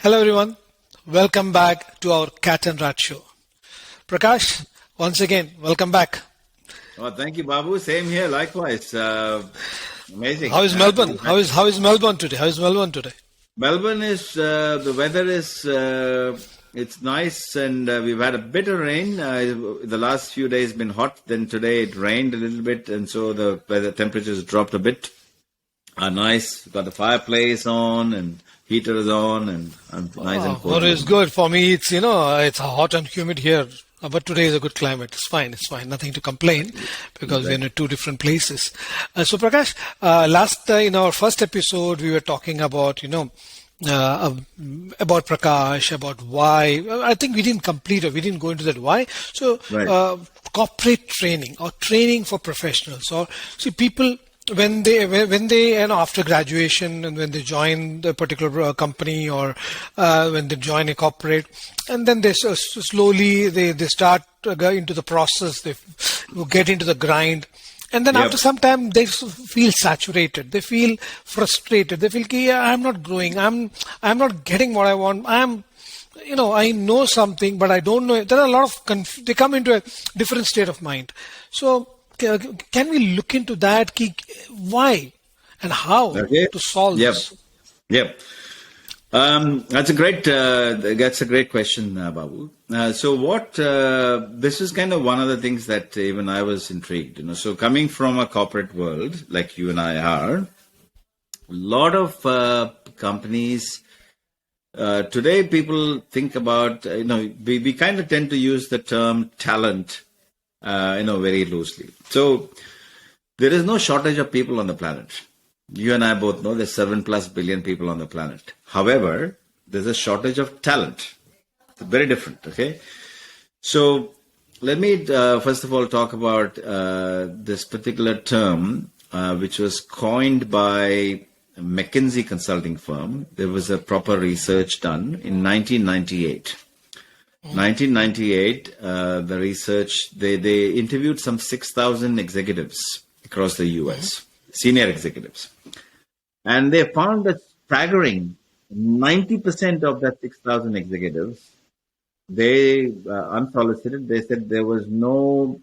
Hello everyone, welcome back to our Cat and Rat show. Prakash, once again, welcome back. Oh, thank you, Babu. Same here, likewise. Amazing. How is Melbourne? How is Melbourne today? How is Melbourne today? Melbourne is the weather is it's nice, and we've had a bit of rain. The last few days been hot. Then today it rained a little bit, and so the weather temperatures dropped a bit. Nice. Got the fireplace on and heater is on, and nice and cold. What is good for me? It's hot and humid here. But today is a good climate. It's fine. Nothing to complain because we're in two different places. So Prakash, in our first episode, we were talking about, about Prakash, about why. I think we didn't complete it. We didn't go into that why. So Right. corporate training or training for professionals, or see people when they after graduation and when they join the particular company, or when they join a corporate, and then they slowly they start into the process, they get into the grind, and then after some time they feel saturated, they feel frustrated, they feel yeah, I'm not growing, I'm not getting what I want, I know something but I don't know it. There are a lot of they come into a different state of mind. So can we look into that? Why and how to solve this? Yep. That's a great question, Babu. So what? This is kind of one of the things that even I was intrigued. So coming from a corporate world like you and I are, a lot of companies today. People think about we kind of tend to use the term talent. Very loosely. So there is no shortage of people on the planet. You and I both know there's 7+ billion people on the planet. However, there's a shortage of talent. It's very different. Okay. So let me first of all talk about this particular term, which was coined by a McKinsey consulting firm. There was a proper research done in 1998. 1998, the research, they interviewed some 6,000 executives across the US, senior executives. And they found that staggering 90% of that 6,000 executives, they, unsolicited, they said there was no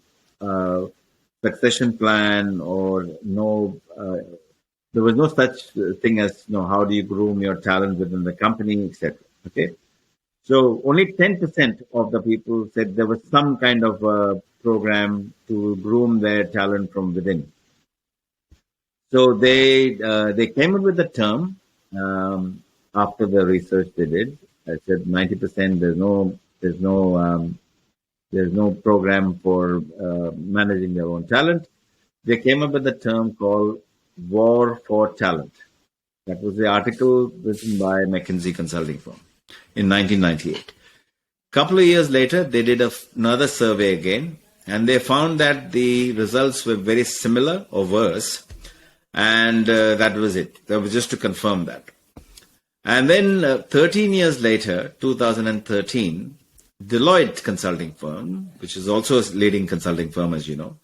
succession plan or there was no such thing as, how do you groom your talent within the company, etc. Okay. So only 10% of the people said there was some kind of program to groom their talent from within. So they came up with the term after the research they did. I said 90%. There's no program for managing their own talent. They came up with the term called War for Talent. That was the article written by McKinsey consulting firm in 1998. A couple of years later, they did another survey again, and they found that the results were very similar or worse, and that was it. That was just to confirm that. And then 13 years later, 2013, Deloitte consulting firm, which is also a leading consulting firm, as you know,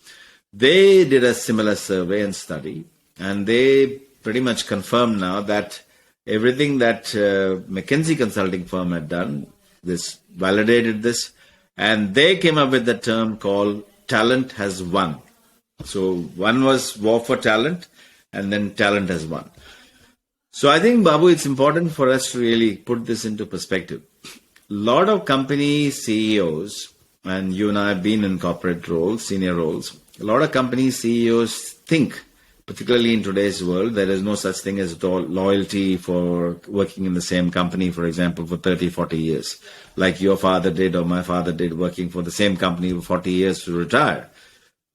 they did a similar survey and study, and they pretty much confirmed now that everything that McKinsey consulting firm had done, this validated this, and they came up with the term called talent has won. So one was war for talent, and then talent has won. So I think, Babu, it's important for us to really put this into perspective. A lot of company CEOs, and you and I have been in corporate roles, senior roles, a lot of company CEOs think, particularly in today's world, there is no such thing as loyalty for working in the same company, for example, for 30, 40 years, like your father did or my father did, working for the same company for 40 years to retire.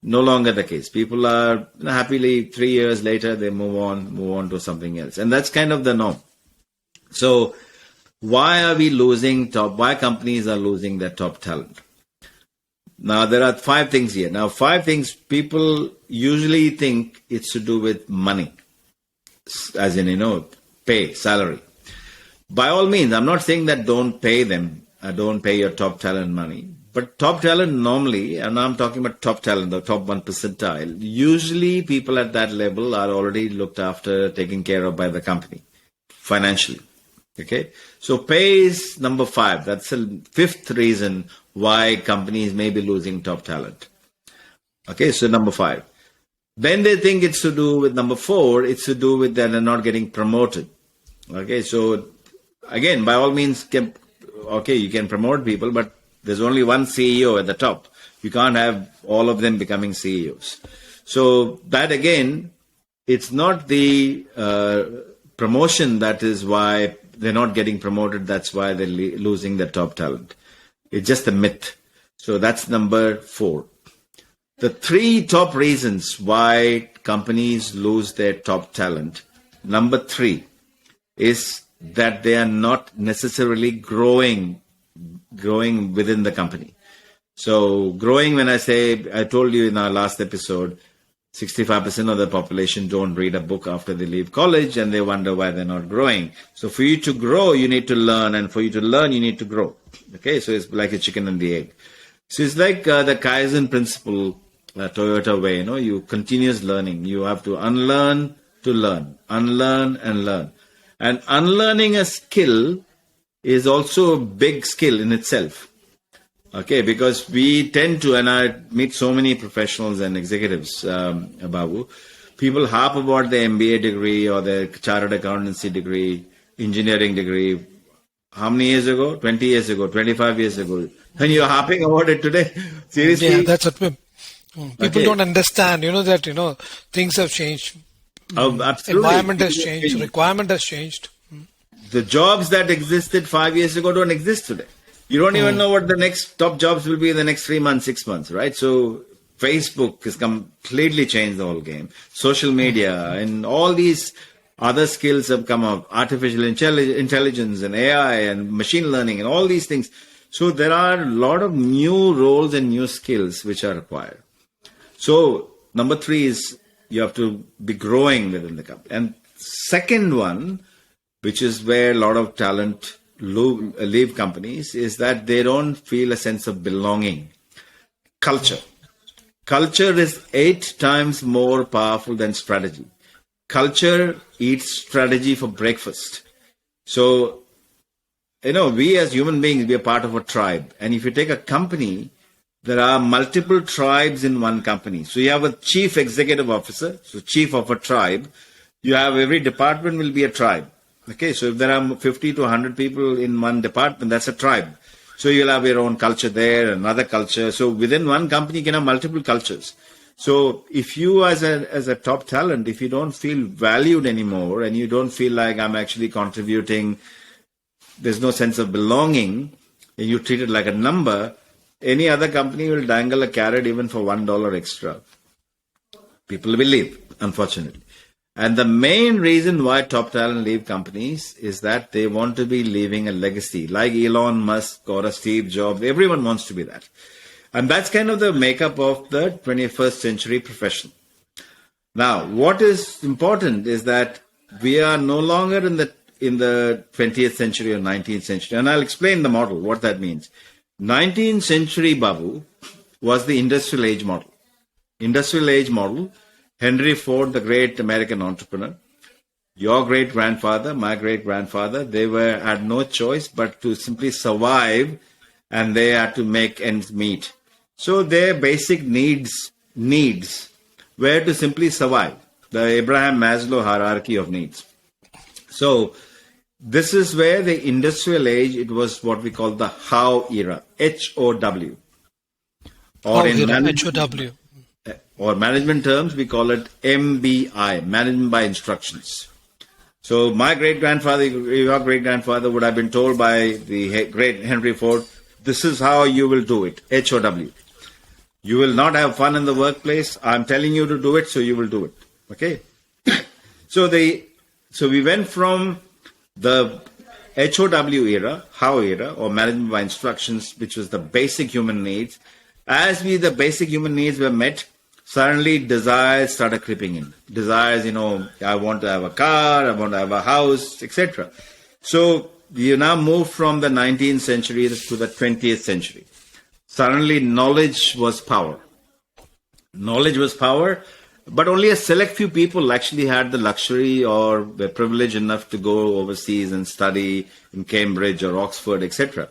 No longer the case. People are happily 3 years later, they move on to something else. And that's kind of the norm. So why are we why companies are losing their top talent? Now, there are 5 things here. Now, 5 things people usually think it's to do with money, as in, pay, salary. By all means, I'm not saying that don't pay them, don't pay your top talent money. But top talent normally, and I'm talking about top talent, the top 1 percentile, usually people at that level are already looked after, taken care of by the company financially. Okay. So pay is number 5. That's the fifth reason why companies may be losing top talent. Okay. So number 5. Then they think it's to do with number 4. It's to do with that they're not getting promoted. Okay. So again, by all means, okay, you can promote people, but there's only one CEO at the top. You can't have all of them becoming CEOs. So that again, it's not the promotion that is why they're not getting promoted. That's why they're losing their top talent. It's just a myth. So that's number 4. The 3 top reasons why companies lose their top talent. Number 3 is that they are not necessarily growing within the company. So growing, when I say, I told you in our last episode, 65% of the population don't read a book after they leave college, and they wonder why they're not growing. So for you to grow, you need to learn, and for you to learn, you need to grow. Okay, so it's like a chicken and the egg. So it's like the Kaizen principle, Toyota way. You continuous learning. You have to unlearn to learn, unlearn and learn. And unlearning a skill is also a big skill in itself. Okay, because we tend to, and I meet so many professionals and executives, Babu, people harp about their MBA degree or their chartered accountancy degree, engineering degree. How many years ago? 20 years ago, 25 years ago. And you're harping about it today? Seriously? Yeah, that's what people don't understand, that, things have changed. Oh, absolutely. Environment has changed, requirement has changed. The jobs that existed 5 years ago don't exist today. You don't even know what the next top jobs will be in the next 3 months, 6 months, right? So Facebook has completely changed the whole game. Social media and all these other skills have come up. Artificial intelligence and AI and machine learning and all these things. So there are a lot of new roles and new skills which are required. So number 3 is you have to be growing within the company. And second one, which is where a lot of talent leave companies, is that they don't feel a sense of belonging. Culture. Culture is 8 times more powerful than strategy. Culture eats strategy for breakfast. So, we as human beings, we are part of a tribe. And if you take a company, there are multiple tribes in one company. So you have a chief executive officer, so chief of a tribe. You have every department will be a tribe. Okay, so if there are 50 to 100 people in one department, that's a tribe. So you'll have your own culture there, another culture. So within one company, you can have multiple cultures. So if you as a top talent, if you don't feel valued anymore and you don't feel like I'm actually contributing, there's no sense of belonging, and you treat it like a number, any other company will dangle a carrot even for $1 extra. People will leave, unfortunately. And the main reason why top talent leave companies is that they want to be leaving a legacy, like Elon Musk or a Steve Jobs. Everyone wants to be that. And that's kind of the makeup of the 21st century professional. Now, what is important is that we are no longer in the 20th century or 19th century. And I'll explain the model, what that means. 19th century, Babu, was the industrial age model. Industrial age model, Henry Ford, the great American entrepreneur, your great-grandfather, my great-grandfather, they had no choice but to simply survive, and they had to make ends meet. So their basic needs were to simply survive, the Abraham Maslow hierarchy of needs. So this is where the industrial age, it was what we call the How era, H-O-W. Or in H-O-W. Or management terms, we call it MBI, management by instructions. So my great-grandfather, your great-grandfather would have been told by the great Henry Ford, this is how you will do it, H-O-W. You will not have fun in the workplace. I'm telling you to do it, so you will do it. Okay? So we went from the HOW era, How era, or management by instructions, which was the basic human needs. As the basic human needs were met, suddenly desires started creeping in. Desires, I want to have a car, I want to have a house, etc. So you now move from the 19th century to the 20th century. Suddenly knowledge was power. Knowledge was power, but only a select few people actually had the luxury or were privileged enough to go overseas and study in Cambridge or Oxford, etc.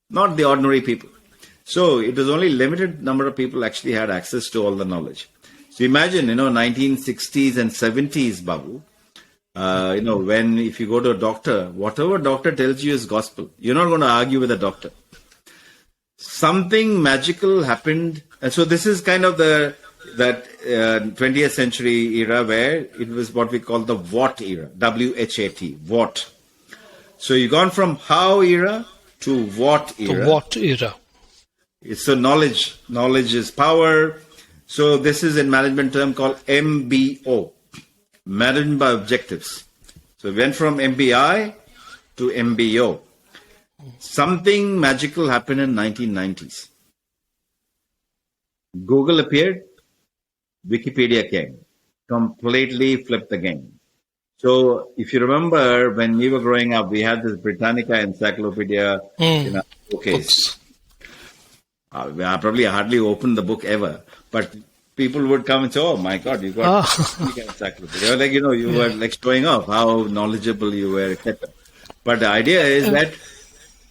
Not the ordinary people. So it was only limited number of people actually had access to all the knowledge. So imagine, 1960s and 70s, Babu, when if you go to a doctor, whatever doctor tells you is gospel. You're not going to argue with a doctor. Something magical happened. And so this is kind of that 20th century era where it was what we call the what era, W-H-A-T, what. So you've gone from how era to what era. The what era. So knowledge is power. So this is a management term called MBO, management by objectives. So we went from MBI to MBO. Something magical happened in 1990s. Google appeared, Wikipedia came, completely flipped the game. So if you remember when we were growing up, we had this Britannica encyclopedia in our showcase. I probably hardly opened the book ever, but people would come and say, "Oh my God, you got Britannica encyclopedia!" Like you were like showing off how knowledgeable you were, etc. But the idea is that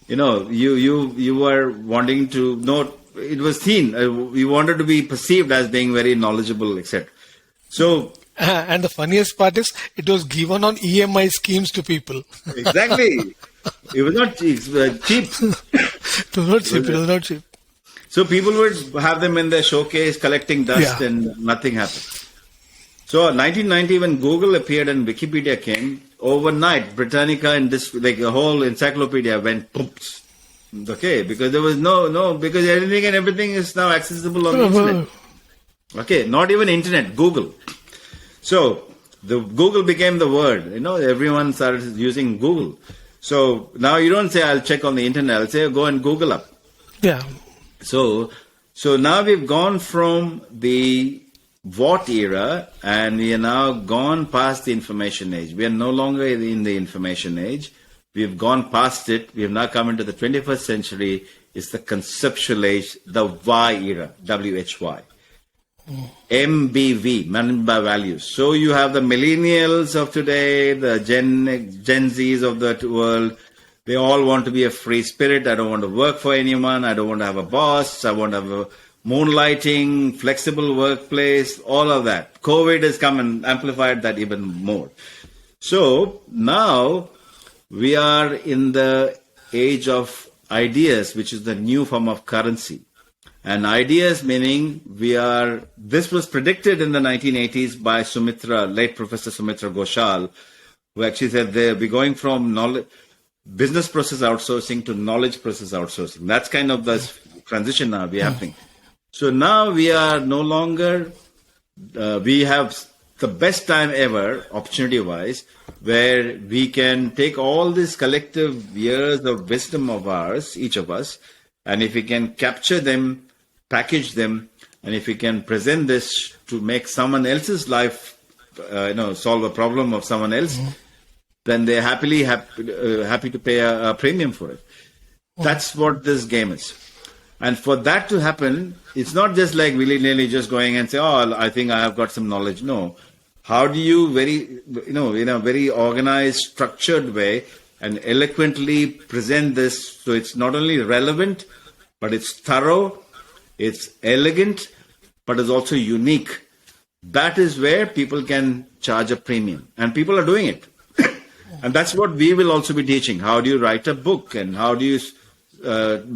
you were wanting to know. It was seen. You wanted to be perceived as being very knowledgeable, etc. So. And the funniest part is it was given on EMI schemes to people. Exactly. It was not cheap. It was not cheap. So people would have them in their showcase collecting dust and nothing happened. So 1990 when Google appeared and Wikipedia came, overnight Britannica and this like the whole encyclopedia went poops. Okay, because there was because anything and everything is now accessible on the internet. Okay, not even internet, Google. So the Google became the word. Everyone started using Google. So now you don't say I'll check on the internet. I'll say go and Google up. Yeah. So now we've gone from the what era and we are now gone past the information age. We are no longer in the information age. We've gone past it. We have now come into the 21st century. It's the conceptual age, the Y era, W-H-Y. MBV, management by values. So you have the millennials of today, the Gen Zs of the world. They all want to be a free spirit. I don't want to work for anyone. I don't want to have a boss. I want to have a moonlighting, flexible workplace, all of that. COVID has come and amplified that even more. So now we are in the age of ideas, which is the new form of currency. And ideas meaning this was predicted in the 1980s by late Professor Sumitra Ghoshal, who actually said we're going from business process outsourcing to knowledge process outsourcing. That's kind of the transition now be happening. So now we are no longer, we have the best time ever, opportunity-wise, where we can take all these collective years of wisdom of ours, each of us, and if we can capture them, package them, and if we can present this to make someone else's life, solve a problem of someone else, then they're happy to pay a premium for it. That's what this game is. And for that to happen, it's not just like willy-nilly just going and say, "Oh, I think I have got some knowledge." No. How do you in a very organized, structured way and eloquently present this so it's not only relevant, but it's thorough, it's elegant, but it's also unique. That is where people can charge a premium. And people are doing it. And that's what we will also be teaching. How do you write a book and how do you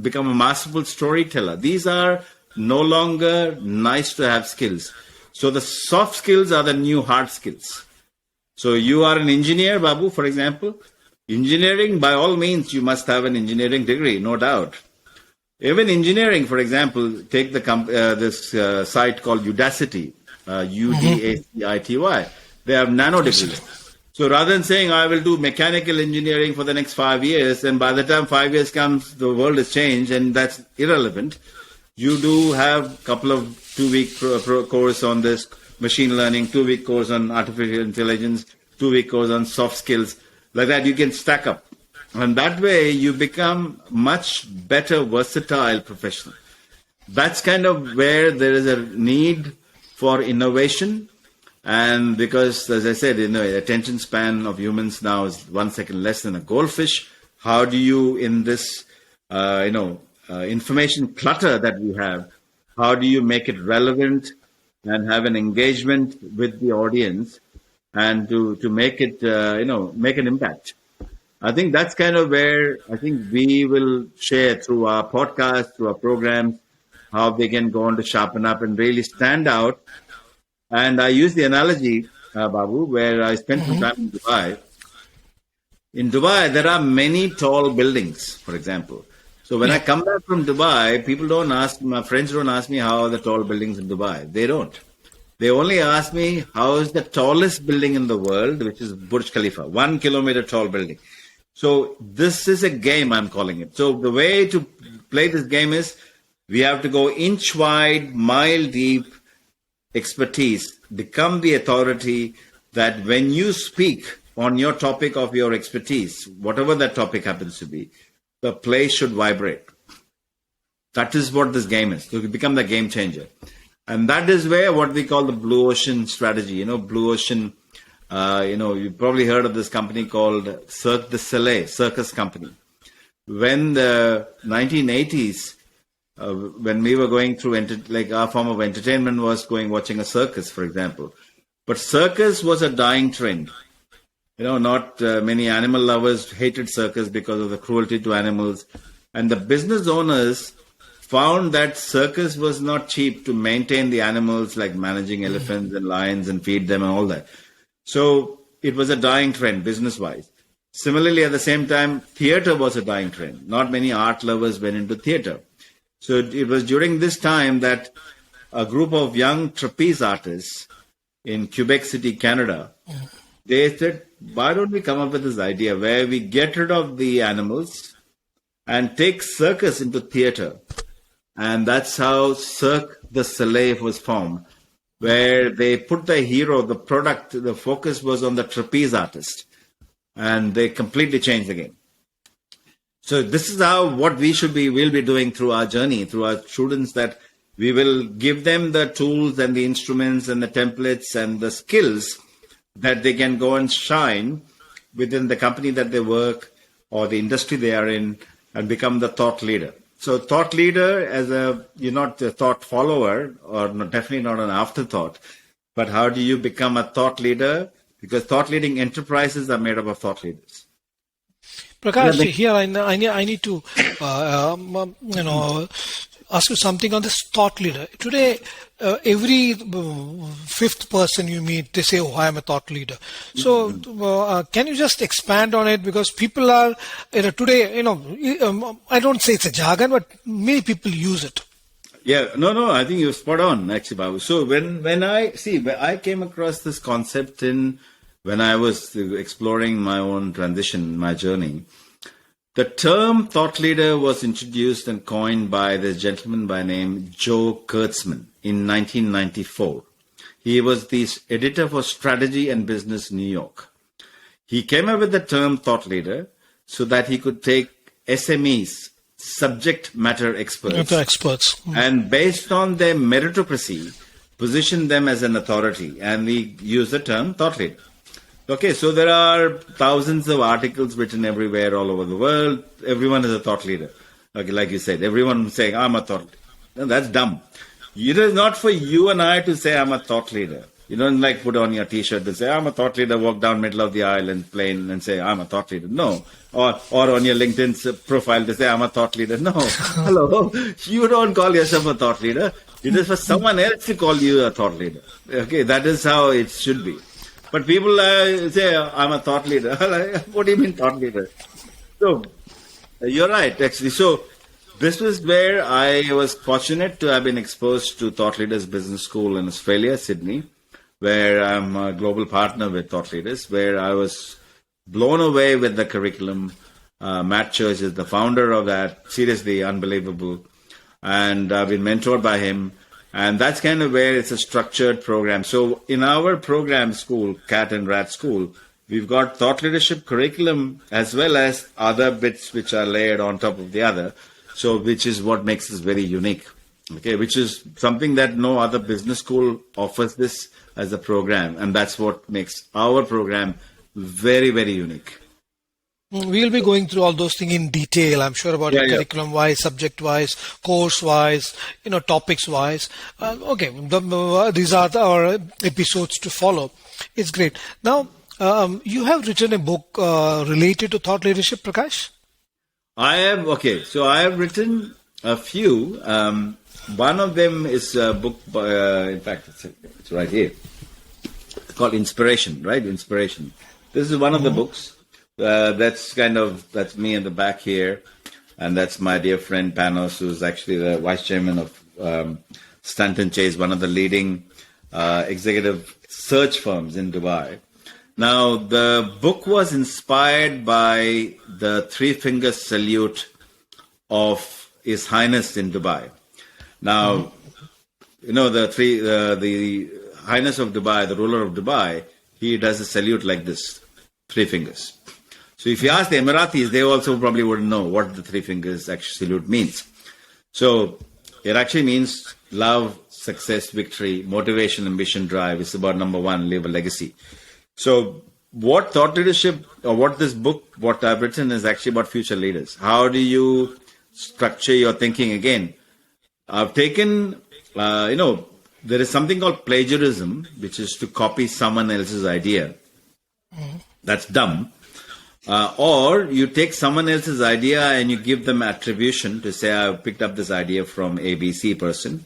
become a masterful storyteller? These are no longer nice to have skills. So the soft skills are the new hard skills. So you are an engineer, Babu, for example. Engineering, by all means, you must have an engineering degree, no doubt. Even engineering, for example, take this site called Udacity, Udacity. They have nano degrees. So rather than saying I will do mechanical engineering for the next 5 years, and by the time 5 years comes, the world has changed, and that's irrelevant. You do have a couple of 2-week course on this machine learning, 2-week course on artificial intelligence, 2-week course on soft skills. Like that, you can stack up. And that way, you become much better, versatile professional. That's kind of where there is a need for innovation And because, as I said, attention span of humans now is 1 second less than a goldfish. How do you, in this, information clutter that we have, how do you make it relevant and have an engagement with the audience and to make it, make an impact? I think that's kind of where I think we will share through our podcast, through our programs, how they can go on to sharpen up and really stand out. And I use the analogy, Babu, where I spent some time in Dubai. In Dubai, there are many tall buildings, for example. So when I come back from Dubai, my friends don't ask me how are the tall buildings in Dubai. They don't. They only ask me how is the tallest building in the world, which is Burj Khalifa, 1 kilometer tall building. So this is a game, I'm calling it. So the way to play this game is we have to go inch wide, mile deep expertise, become the authority that when you speak on your topic of your expertise, whatever that topic happens to be, the place should vibrate. That is what this game is. So you become the game changer. And that is where what we call the blue ocean strategy, blue ocean. You probably heard of this company called Cirque du Soleil, circus company. When the 1980s, when we were going through, our form of entertainment was watching a circus, for example. But circus was a dying trend. Not many animal lovers hated circus because of the cruelty to animals. And the business owners found that circus was not cheap to maintain the animals, like managing elephants and lions and feed them and all that. So it was a dying trend business-wise. Similarly, at the same time, theater was a dying trend. Not many art lovers went into theater. So it was during this time that a group of young trapeze artists in Quebec City, Canada, they said, why don't we come up with this idea where we get rid of the animals and take circus into theater? And that's how Cirque du Soleil was formed, where they put the hero, the product, the focus was on the trapeze artist. And they completely changed the game. So this is what we'll be doing through our journey, through our students, that we will give them the tools and the instruments and the templates and the skills that they can go and shine within the company that they work or the industry they are in and become the thought leader. So thought leader you're not a thought follower or definitely not an afterthought, but how do you become a thought leader? Because thought leading enterprises are made up of thought leaders. Prakash, here I need to ask you something on this thought leader. Today, every fifth person you meet, they say, "Oh, I am a thought leader." So, can you just expand on it? Because people are, today, I don't say it's a jargon, but many people use it. Yeah, no, I think you're spot on, actually, Babu. So when I came across this concept when I was exploring my own transition, my journey, the term thought leader was introduced and coined by this gentleman by name Joe Kurtzman in 1994. He was the editor for Strategy and Business New York. He came up with the term thought leader so that he could take SMEs, subject matter experts, and based on their meritocracy, position them as an authority. And we use the term thought leader. Okay, so there are thousands of articles written everywhere all over the world. Everyone is a thought leader. Okay, like you said, everyone saying, I'm a thought leader. No, that's dumb. It is not for you and I to say, I'm a thought leader. You don't put on your t-shirt to say, I'm a thought leader, walk down middle of the aisle and plane and say, I'm a thought leader. No. Or on your LinkedIn profile to say, I'm a thought leader. No. Hello. You don't call yourself a thought leader. It is for someone else to call you a thought leader. Okay, that is how it should be. But people say, I'm a thought leader. What do you mean thought leader? So, you're right, actually. So, this was where I was fortunate to have been exposed to Thought Leaders Business School in Australia, Sydney, where I'm a global partner with Thought Leaders, where I was blown away with the curriculum. Matt Church is the founder of that. Seriously, unbelievable. And I've been mentored by him. And that's kind of where it's a structured program. So in our program school, Cat and Rat School, we've got thought leadership curriculum as well as other bits which are layered on top of the other. So which is what makes us very unique. Okay, which is something that no other business school offers this as a program, and that's what makes our program very, very unique. We'll be going through all those things in detail, I'm sure, about Yeah, it, yeah. curriculum-wise, subject-wise, course-wise, topics-wise. Okay, these are our episodes to follow. It's great. Now, you have written a book related to thought leadership, Prakash? So I have written a few. One of them is a book, in fact, it's right here. It's called Inspiration, right? Inspiration. This is one of the books. That's me in the back here. And that's my dear friend Panos, who's actually the vice chairman of Stanton Chase, one of the leading executive search firms in Dubai. Now, the book was inspired by the three finger salute of His Highness in Dubai. Now, the Highness of Dubai, the ruler of Dubai, he does a salute like this, three fingers. So if you ask the Emiratis, they also probably wouldn't know what the three fingers actually salute means. So it actually means love, success, victory, motivation, ambition, drive. It's about number one, leave a legacy. So what thought leadership, or what this book, what I've written is actually about future leaders. How do you structure your thinking again? I've taken, there is something called plagiarism, which is to copy someone else's idea. That's dumb. Or you take someone else's idea and you give them attribution to say, I picked up this idea from ABC person.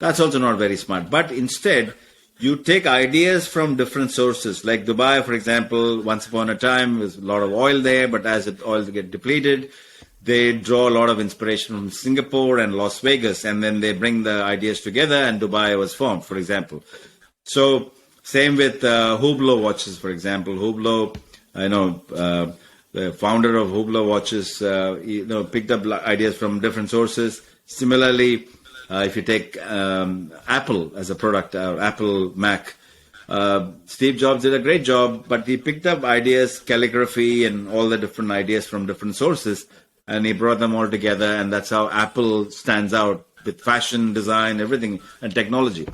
That's also not very smart. But instead, you take ideas from different sources. Like Dubai, for example, once upon a time, there's a lot of oil there, but as the oil gets depleted, they draw a lot of inspiration from Singapore and Las Vegas, and then they bring the ideas together, and Dubai was formed, for example. So, same with Hublot watches, for example. Hublot, the founder of Hublot watches, picked up ideas from different sources. Similarly, if you take Apple as a product, Apple Mac, Steve Jobs did a great job, but he picked up ideas, calligraphy, and all the different ideas from different sources, and he brought them all together, and that's how Apple stands out with fashion, design, everything, and technology.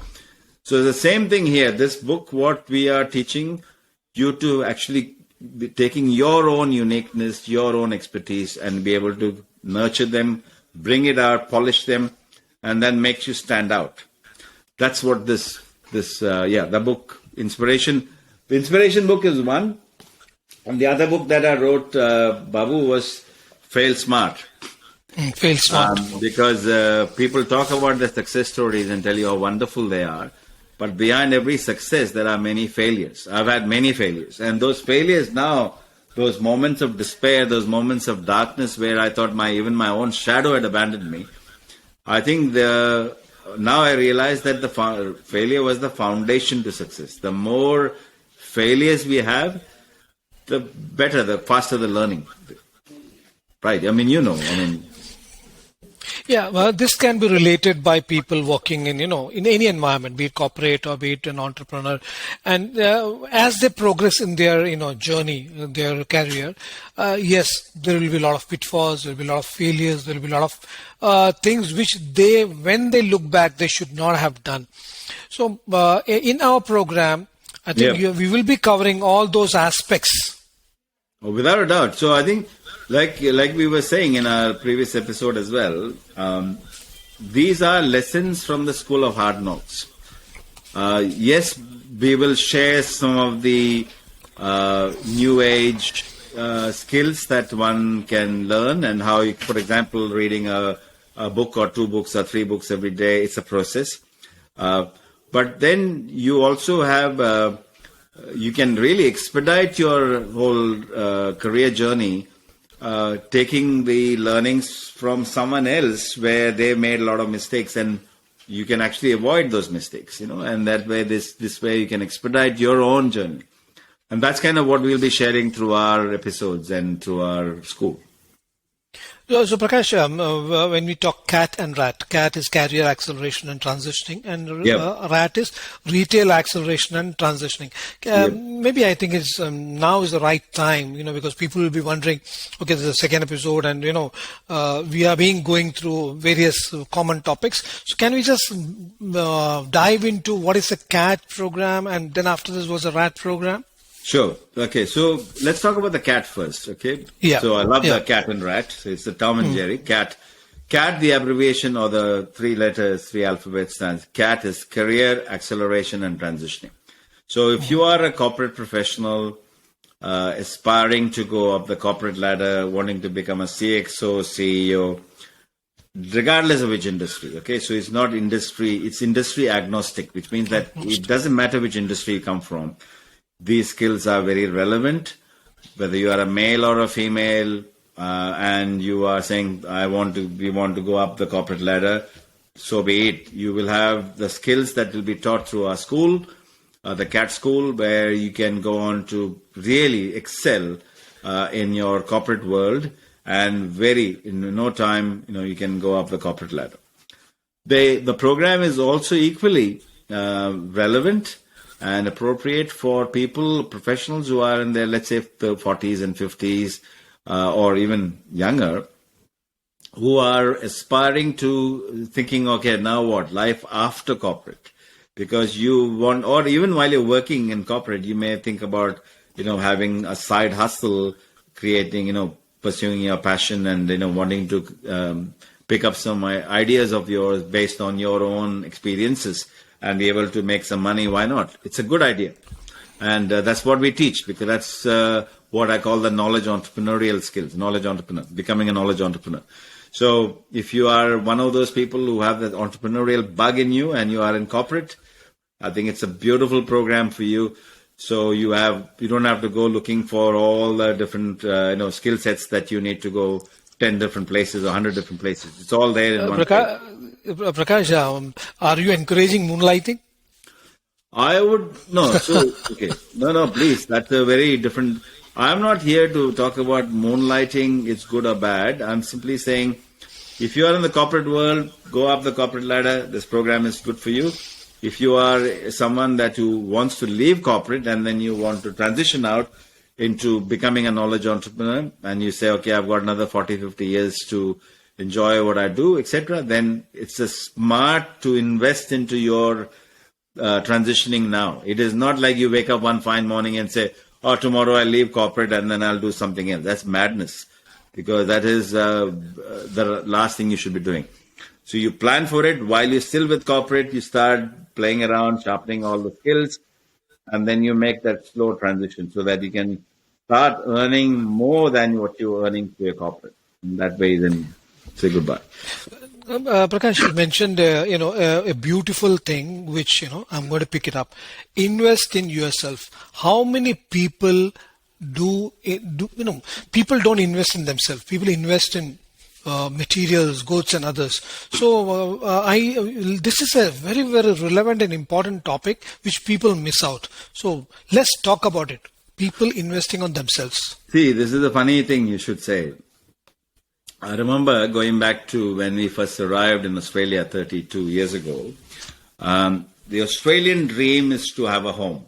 So the same thing here. This book, what we are teaching you to actually be taking your own uniqueness, your own expertise, and be able to nurture them, bring it out, polish them, and then makes you stand out. That's what the book, Inspiration. The Inspiration book is one. And the other book that I wrote, Babu, was Fail Smart. Fail Smart. Because people talk about their success stories and tell you how wonderful they are. But behind every success, there are many failures. I've had many failures. And those failures now, those moments of despair, those moments of darkness where I thought even my own shadow had abandoned me, I think now I realize that the failure was the foundation to success. The more failures we have, the better, the faster the learning. Right? Yeah, well, this can be related by people working in any environment, be it corporate or be it an entrepreneur. And as they progress in their, journey, their career, yes, there will be a lot of pitfalls, there will be a lot of failures, there will be a lot of things which when they look back, they should not have done. So in our program, I think we will be covering all those aspects. Oh, without a doubt. So I think, like we were saying in our previous episode as well, these are lessons from the School of Hard Knocks. Yes, we will share some of the new age skills that one can learn, and how, for example, reading a book or two books or three books every day, it's a process. But then you also have, you can really expedite your whole career journey, taking the learnings from someone else where they made a lot of mistakes, and you can actually avoid those mistakes, and that way, this way you can expedite your own journey. And that's kind of what we'll be sharing through our episodes and through our school. So Prakash, when we talk CAT and RAT, CAT is career acceleration and transitioning, and Yep. RAT is retail acceleration and transitioning. Yep. Maybe I think it's now is the right time, because people will be wondering, okay, this is the second episode, and we are going through various common topics. So can we just dive into what is a CAT program, and then after this was a RAT program? Sure. Okay. So let's talk about the cat first. Okay. Yeah. So I love Yeah. the cat and rat. So it's the Tom and Jerry. Cat. Cat, the abbreviation or the three letters, three alphabets stands. Cat is career acceleration and transitioning. So if you are a corporate professional, aspiring to go up the corporate ladder, wanting to become a CXO, CEO, regardless of which industry. Okay. So it's not industry, it's industry agnostic, which means that it doesn't matter which industry you come from. These skills are very relevant, whether you are a male or a female, and you are saying, we want to go up the corporate ladder, so be it. You will have the skills that will be taught through our school, the CAT school, where you can go on to really excel in your corporate world, and in no time, you can go up the corporate ladder. The program is also equally relevant and appropriate for professionals who are in their, let's say, the 40s and 50s, or even younger, who are aspiring to thinking, okay, now what? Life after corporate. Because you want, or even while you're working in corporate, you may think about, having a side hustle, creating, pursuing your passion and, wanting to pick up some ideas of yours based on your own experiences and be able to make some money. Why not? It's a good idea. And that's what we teach, because that's what I call the knowledge entrepreneurial skills, knowledge entrepreneur, becoming a knowledge entrepreneur. So if you are one of those people who have that entrepreneurial bug in you and you are in corporate, I think it's a beautiful program for you. So you don't have to go looking for all the different skill sets that you need to go 10 different places or 100 different places. It's all there in one place. Prakash, are you encouraging moonlighting? I would no. So okay, no, please. That's a very different. I'm not here to talk about moonlighting. It's good or bad. I'm simply saying, if you are in the corporate world, go up the corporate ladder. This program is good for you. If you are someone who wants to leave corporate and then you want to transition out into becoming a knowledge entrepreneur, and you say, okay, I've got another 40, 50 years to enjoy what I do, etc., then it's a smart to invest into your transitioning now. It is not like you wake up one fine morning and say, oh, tomorrow I'll leave corporate and then I'll do something else. That's madness, because that is the last thing you should be doing. So you plan for it while you're still with corporate. You start playing around, sharpening all the skills, and then you make that slow transition so that you can start earning more than what you're earning through your corporate. And that way, then say goodbye. Prakash, you mentioned, a beautiful thing, which, I'm going to pick it up. Invest in yourself. How many people people don't invest in themselves. People invest in materials, goods, and others. So this is a very, very relevant and important topic which people miss out. So let's talk about it. People investing on themselves. See, this is a funny thing you should say. I remember going back to when we first arrived in Australia 32 years ago. The Australian dream is to have a home.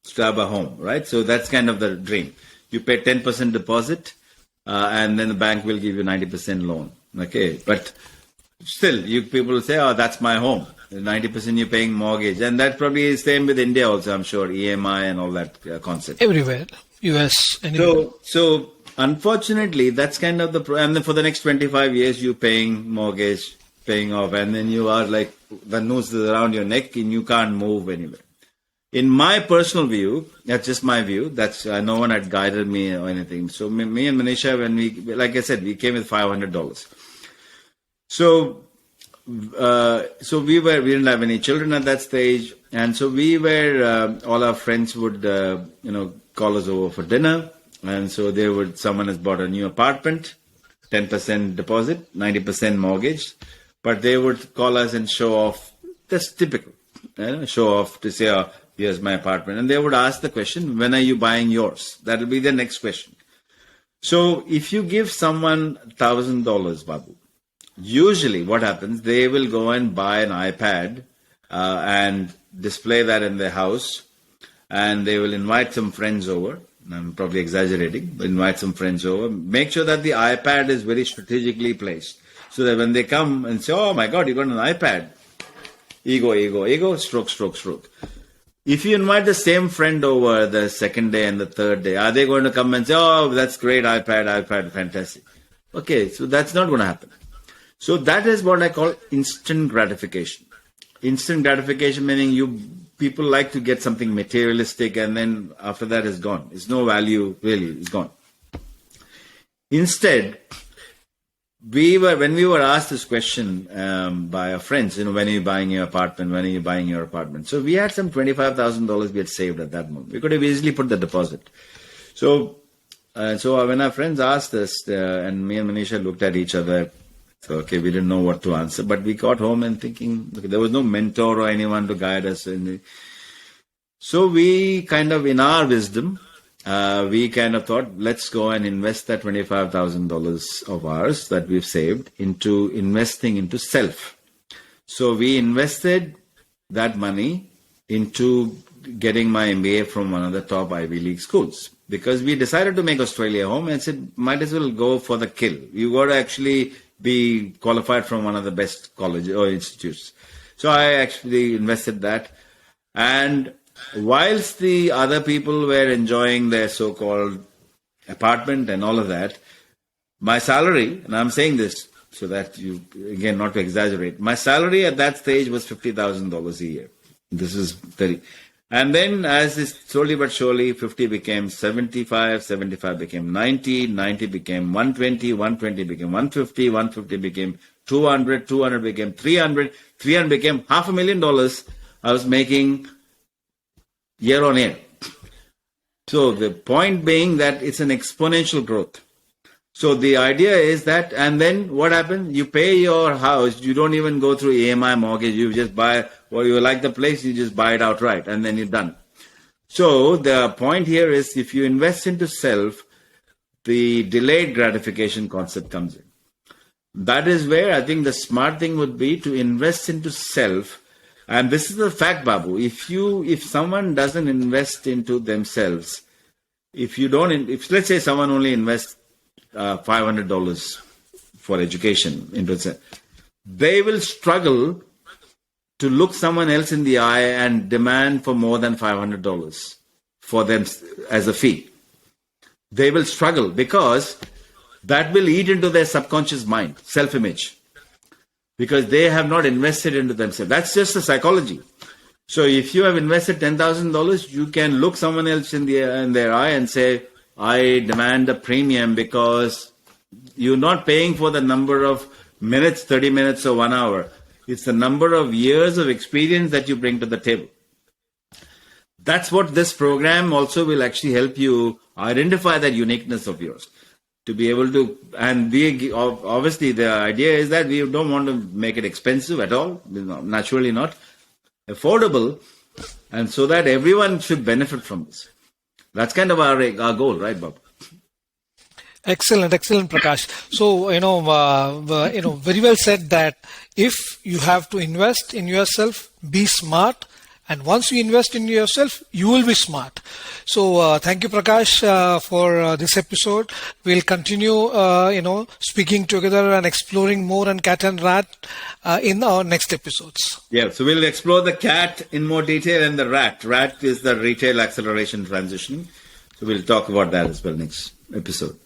It's to have a home, right? So that's kind of the dream. You pay 10% deposit, and then the bank will give you 90% loan. Okay, but still, people will say, "Oh, that's my home." 90% you're paying mortgage, and that probably is same with India also. I'm sure EMI and all that concept. Everywhere, US. Anywhere. So unfortunately, that's kind of and then for the next 25 years, you're paying mortgage, paying off, and then you are like the noose is around your neck, and you can't move anywhere. In my personal view, that's just my view. That's no one had guided me or anything. So me and Manisha, when like I said, we came with $500. So we didn't have any children at that stage, and so we were all our friends would call us over for dinner, and so someone has bought a new apartment, 10% deposit, 90% mortgage, but they would call us and show off. That's typical, show off to say, oh, here's my apartment. And they would ask the question, when are you buying yours? That will be the next question. So if you give someone $1,000, Babu, usually what happens, they will go and buy an iPad and display that in their house, and they will invite some friends over. I'm probably exaggerating, but invite some friends over. Make sure that the iPad is very strategically placed, so that when they come and say, "Oh my God, you got an iPad," ego, stroke. If you invite the same friend over the second day and the third day, are they going to come and say, "Oh, that's great, iPad, fantastic"? Okay, so that's not going to happen. So that is what I call instant gratification. Instant gratification meaning people like to get something materialistic, and then after that it's gone. It's no value really, it's gone. Instead, when we were asked this question by our friends, when are you buying your apartment? When are you buying your apartment? So we had some $25,000 we had saved at that moment. We could have easily put the deposit. So when our friends asked us, and me and Manisha looked at each other, so okay, we didn't know what to answer, but we got home and thinking, okay, there was no mentor or anyone to guide us. So we kind of, in our wisdom, we kind of thought, let's go and invest that $25,000 of ours that we've saved into investing into self. So we invested that money into getting my MBA from one of the top Ivy League schools, because we decided to make Australia home and said, might as well go for the kill. You got to actually be qualified from one of the best colleges or institutes. So I actually invested that. And whilst the other people were enjoying their so-called apartment and all of that, my salary, and I'm saying this so that you, again, not to exaggerate, my salary at that stage was $50,000 a year. This is 30. And then as this slowly but surely, 50 became 75, 75 became 90, 90 became 120, 120 became 150, 150 became 200, 200 became 300, 300 became $500,000 I was making year on year. So the point being that it's an exponential growth. So the idea is that, and then what happens? You pay your house, you don't even go through EMI mortgage, you just buy, or you like the place, you just buy it outright, and then you're done. So the point here is, if you invest into self, the delayed gratification concept comes in. That is where I think the smart thing would be to invest into self. And this is the fact, Babu. If someone doesn't invest into themselves, if let's say someone only invests $500 for education into it, they will struggle to look someone else in the eye and demand for more than $500 for them as a fee. They will struggle because that will eat into their subconscious mind, self-image, because they have not invested into themselves. That's just the psychology. So if you have invested $10,000, you can look someone else in their eye and say, I demand a premium, because you're not paying for the number of minutes, 30 minutes or 1 hour. It's the number of years of experience that you bring to the table. That's what this program also will actually help you identify that uniqueness of yours. To be able to, and obviously the idea is that we don't want to make it expensive at all, naturally not, affordable, and so that everyone should benefit from this. That's kind of our goal, right, Bob? Excellent, Prakash. So, very well said that if you have to invest in yourself, be smart. And once you invest in yourself, you will be smart. So, thank you, Prakash, for this episode. We'll continue, speaking together and exploring more on cat and rat in our next episodes. Yeah, so we'll explore the cat in more detail and the rat. Rat is the retail acceleration transition. So we'll talk about that as well next episode.